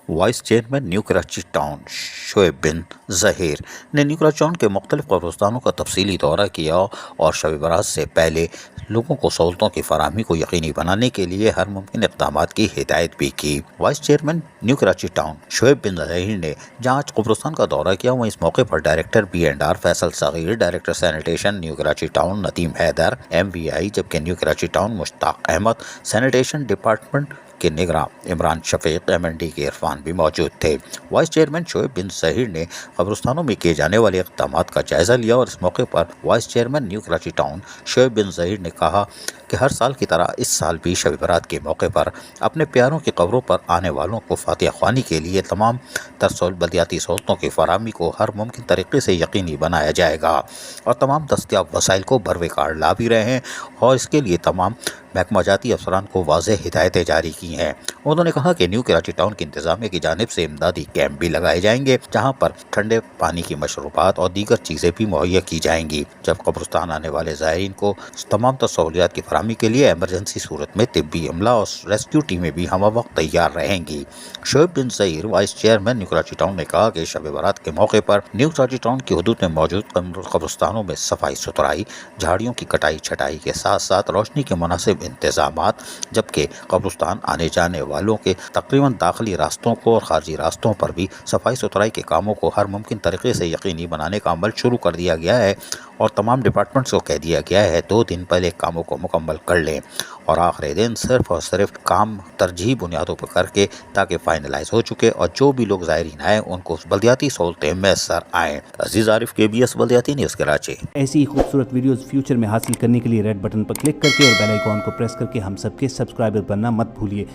Voice chairman New Karachi Town Shoaib bin Zaheer نے New Karachi town کے مختلف قبرستانوں کا تفصیلی دورہ کیا اور شب برات سے پہلے لوگوں کو سہولتوں کی فراہمی کو یقینی بنانے کے لیے ہر ممکن اقدامات کی ہدایت بھی کی۔ Vice chairman New Karachi Town Shoaib bin Zaheer نے جہاں قبرستان کا دورہ کیا وہیں اس موقع پر director B&R Faisal Saghir, director sanitation new Karachi town Nadeem Haider MVI، جبکہ new Karachi town Mushtaq Ahmed, sanitation department کے نگراں عمران شفیق، MND کے عرفان بھی موجود تھے۔ وائس چیئرمین شعیب بن ظہیر نے قبرستانوں میں کیے جانے والے اقدامات کا جائزہ لیا اور اس موقع پر vice chairman New Karachi Town Shoaib bin Zaheer نے کہا کہ ہر سال کی طرح اس سال بھی شب برات کے موقع پر اپنے پیاروں کی قبروں پر آنے والوں کو فاتحہ خوانی کے لیے تمام تر بلدیاتی سہولتوں کی فراہمی کو ہر ممکن طریقے سے یقینی بنایا جائے گا اور تمام دستیاب وسائل کو بروقار لا بھی رہے ہیں اور اس کے لیے تمام محکمہ جاتی افسران کو واضح ہدایتیں جاری کی ہیں۔ انہوں نے کہا کہ نیو کراچی ٹاؤن کی انتظامیہ کی جانب سے امدادی کیمپ بھی لگائے جائیں گے جہاں پر ٹھنڈے پانی کی مشروبات اور دیگر چیزیں بھی مہیا کی جائیں گی، جب قبرستان آنے والے زائرین کو تمام سہولیات کی فراہمی کے لیے ایمرجنسی صورت میں طبی عملہ اور ریسکیو ٹیمیں بھی ہمہ وقت تیار رہیں گی۔ Shoaib bin Zaheer vice chairman New Karachi Town نے کہا کہ شب برات کے موقع پر نیو کراچی ٹاؤن کی حدود میں موجود قبرستانوں میں صفائی ستھرائی، جھاڑیوں کی کٹائی چھٹائی کے ساتھ ساتھ روشنی کے مناسب انتظامات، جبکہ قبرستان آنے جانے والوں کے تقریباً داخلی راستوں کو اور خارجی راستوں پر بھی صفائی ستھرائی کے کاموں کو ہر ممکن طریقے سے یقینی بنانے کا عمل شروع کر دیا گیا ہے اور تمام ڈپارٹمنٹس کو کہہ دیا گیا ہے 2 دن پہلے کاموں کو مکمل کر لیں اور آخری دن صرف اور صرف کام ترجیحی بنیادوں پر کر کے تاکہ فائنلائز ہو چکے اور جو بھی لوگ زائرین آئیں ان کو بلدیاتی سہولتیں میسر آئیں۔ عزیز عارف، KBS بلدیاتی نیوز کراچی۔ ایسی ہی خوبصورت ویڈیوز فیوچر میں حاصل کرنے کے لیے ریڈ بٹن پر کلک کر کے اور بیل آئیکن کو پریس کر کے ہم سب کے سبسکرائبر بننا مت بھولیے۔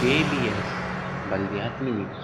KBS بلدیاتی نیوز۔